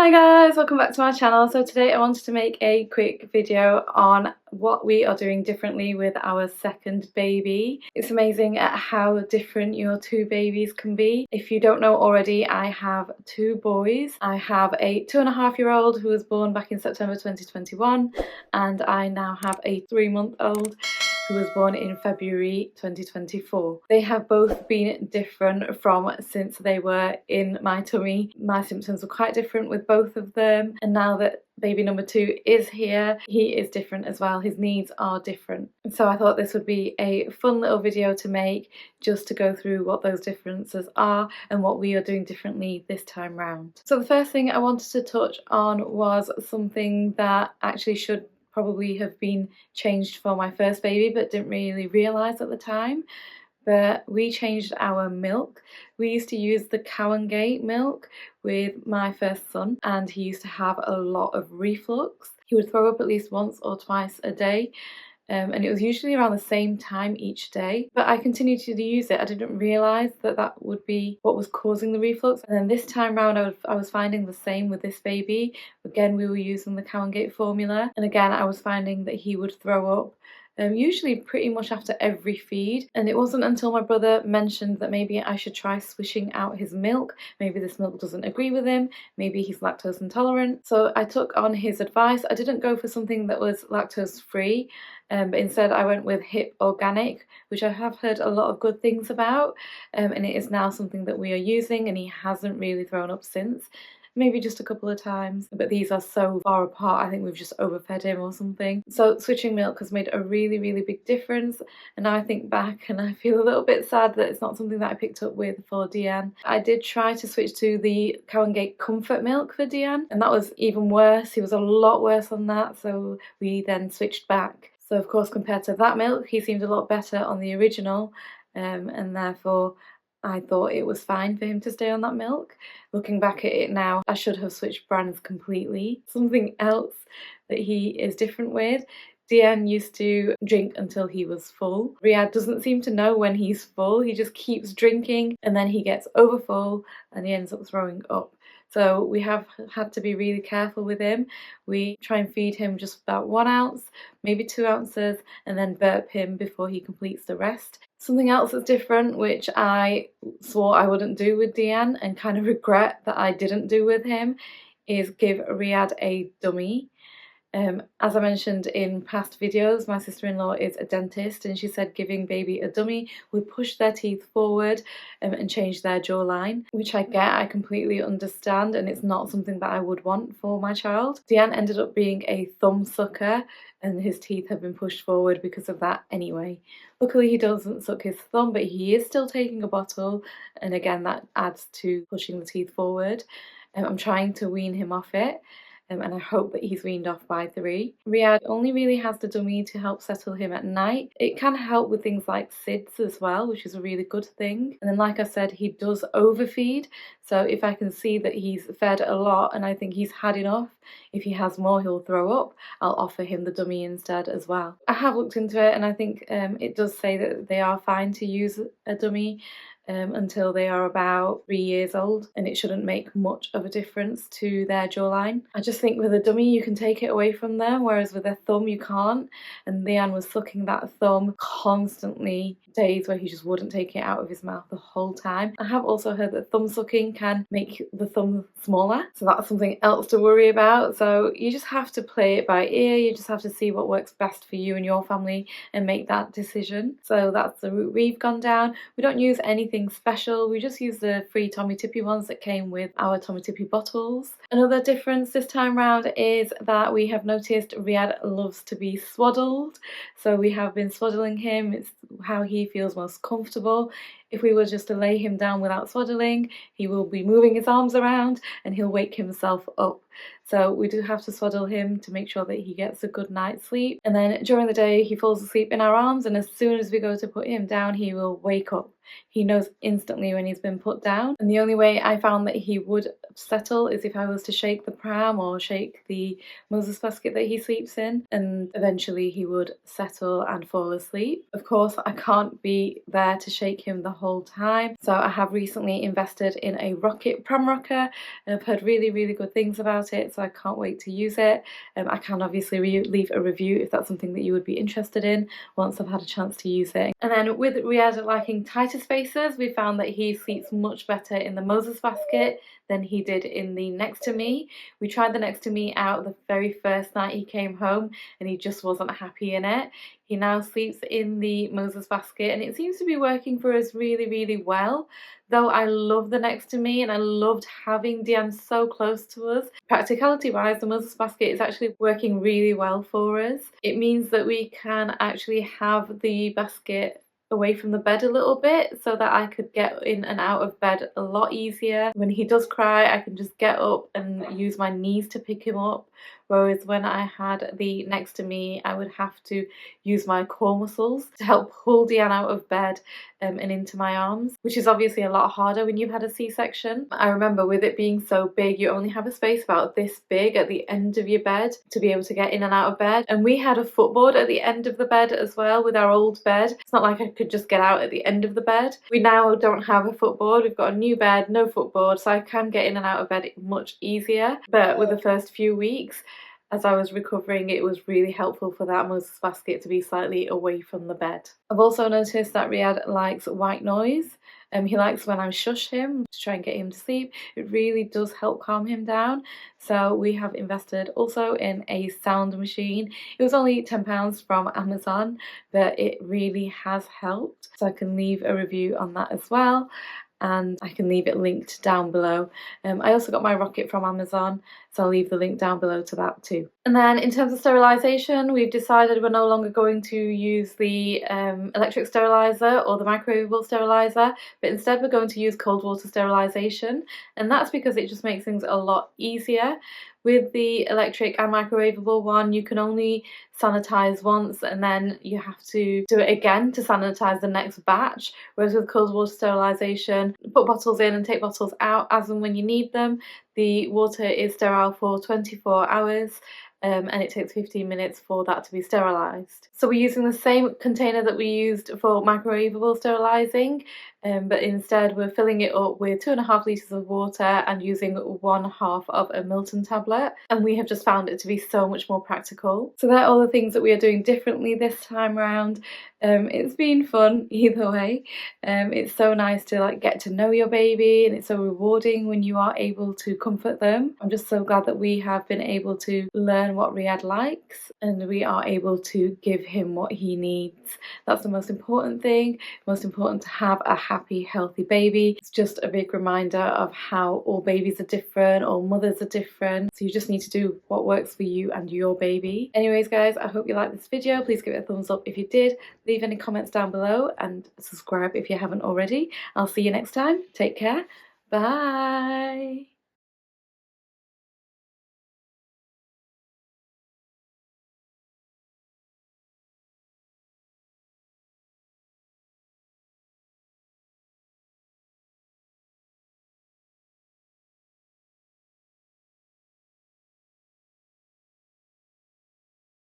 Hi guys, welcome back to my channel. So today I wanted to make a quick video on what we are doing differently with our second baby. It's amazing at how different your two babies can be. If you don't know already, I have two boys. I have a 2.5-year-old who was born back in September 2021, and I now have a 3-month-old who was born in February 2024. They have both been different from since they were in my tummy. My symptoms were quite different with both of them, and now that baby number 2 is here, he is different as well. His needs are different. So I thought this would be a fun little video to make, just to go through what those differences are and what we are doing differently this time round. So the first thing I wanted to touch on was something that actually should probably have been changed for my first baby but didn't really realise at the time. But we changed our milk. We used to use the Cow and Gate milk with my first son, and he used to have a lot of reflux. He would throw up at least once or twice a day. And it was usually around the same time each day, but I continued to use it. I didn't realise that that would be what was causing the reflux. And then this time round I was finding the same with this baby. Again, we were using the Cow and Gate formula, and again I was finding that he would throw up usually pretty much after every feed. And it wasn't until my brother mentioned that maybe I should try switching out his milk. Maybe this milk doesn't agree with him, maybe he's lactose intolerant. So I took on his advice. I didn't go for something that was lactose free, but instead I went with Hip Organic, which I have heard a lot of good things about, and it is now something that we are using, and he hasn't really thrown up since. Maybe just a couple of times, but these are so far apart. I think we've just overfed him or something. So switching milk has made a really big difference, and now I think back and I feel a little bit sad that it's not something that I picked up with for Deanne. I did try to switch to the Cow and Gate comfort milk for Deanne, and that was even worse. He was a lot worse on that, so we then switched back. So of course, compared to that milk, he seemed a lot better on the original, and therefore I thought it was fine for him to stay on that milk. Looking back at it now, I should have switched brands completely. Something else that he is different with: Deanne used to drink until he was full. Riyadh doesn't seem to know when he's full. He just keeps drinking, and then he gets overfull and he ends up throwing up. So we have had to be really careful with him. We try and feed him just about 1 ounce, maybe 2 ounces, and then burp him before he completes the rest. Something else that's different, which I swore I wouldn't do with Deanne and kind of regret that I didn't do with him, is give Riyadh a dummy. As I mentioned in past videos, my sister-in-law is a dentist, and she said giving baby a dummy would push their teeth forward and change their jawline, which I get, I completely understand, and it's not something that I would want for my child. Deanne ended up being a thumb sucker, and his teeth have been pushed forward because of that anyway. Luckily he doesn't suck his thumb, but he is still taking a bottle, and again that adds to pushing the teeth forward. I'm trying to wean him off it, and I hope that he's weaned off by 3. Riyadh only really has the dummy to help settle him at night. It can help with things like SIDS as well, which is a really good thing. And then like I said, he does overfeed, so if I can see that he's fed a lot and I think he's had enough, if he has more he'll throw up, I'll offer him the dummy instead as well. I have looked into it, and I think it does say that they are fine to use a dummy until they are about 3 years old, and it shouldn't make much of a difference to their jawline. I just think with a dummy you can take it away from them, whereas with a thumb you can't, and Leanne was sucking that thumb constantly, days where he just wouldn't take it out of his mouth the whole time. I have also heard that thumb sucking can make the thumb smaller, so that's something else to worry about. So you just have to play it by ear. You just have to see what works best for you and your family and make that decision. So that's the route we've gone down. We don't use anything special, we just use the free Tommee Tippee ones that came with our Tommee Tippee bottles. Another difference this time round is that we have noticed Riyadh loves to be swaddled, so we have been swaddling him. It's how he feels most comfortable. If we were just to lay him down without swaddling, he will be moving his arms around and he'll wake himself up. So we do have to swaddle him to make sure that he gets a good night's sleep. And then during the day he falls asleep in our arms, and as soon as we go to put him down he will wake up. He knows instantly when he's been put down, and the only way I found that he would settle is if I was to shake the pram or shake the Moses basket that he sleeps in, and eventually he would settle and fall asleep. Of course, I can't be there to shake him the whole time, so I have recently invested in a rocket pram rocker, and I've heard really good things about it, so I can't wait to use it. I can obviously leave a review if that's something that you would be interested in once I've had a chance to use it. And then with Riyadh liking tighter spaces, we found that he sleeps much better in the Moses basket than he did in the next to me. We tried the next to me out the very first night he came home and he just wasn't happy in it. He now sleeps in the Moses basket and it seems to be working for us really well. Though I love the next to me and I loved having Diane so close to us, practicality wise the Moses basket is actually working really well for us. It means that we can actually have the basket away from the bed a little bit so that I could get in and out of bed a lot easier. When he does cry, I can just get up and use my knees to pick him up, whereas when I had the next to me I would have to use my core muscles to help pull Diane out of bed and into my arms, which is obviously a lot harder when you've had a C-section. I remember with it being so big, you only have a space about this big at the end of your bed to be able to get in and out of bed, and we had a footboard at the end of the bed as well with our old bed. It's not like I could just get out at the end of the bed. We now don't have a footboard, we've got a new bed, no footboard, so I can get in and out of bed much easier. But with the first few weeks, as I was recovering, it was really helpful for that Moses basket to be slightly away from the bed. I've also noticed that Riyadh likes white noise. He likes when I shush him to try and get him to sleep. It really does help calm him down. So we have invested also in a sound machine. It was only £10 from Amazon, but it really has helped. So I can leave a review on that as well, and I can leave it linked down below. I also got my rocket from Amazon, so I'll leave the link down below to that too. And then in terms of sterilisation, we've decided we're no longer going to use the electric steriliser or the microwavable steriliser, but instead we're going to use cold water sterilisation, and that's because it just makes things a lot easier. With the electric and microwavable one, you can only sanitize once and then you have to do it again to sanitize the next batch, whereas with cold water sterilisation, put bottles in and take bottles out as and when you need them. The water is sterile for 24 hours. And it takes 15 minutes for that to be sterilised. So we're using the same container that we used for microwavable sterilising, but instead we're filling it up with 2.5 litres of water and using 1/2 of a Milton tablet, and we have just found it to be so much more practical. So they're all the things that we are doing differently this time around. It's been fun either way. It's so nice to get to know your baby, and it's so rewarding when you are able to comfort them. I'm just so glad that we have been able to learn what Riyadh likes and we are able to give him what he needs. That's the most important thing. Most important to have a happy, healthy baby. It's just a big reminder of how all babies are different, all mothers are different, so you just need to do what works for you and your baby. Anyways guys, I hope you liked this video. Please give it a thumbs up if you did. Leave any comments down below and subscribe if you haven't already. I'll see you next time. Take care. Bye.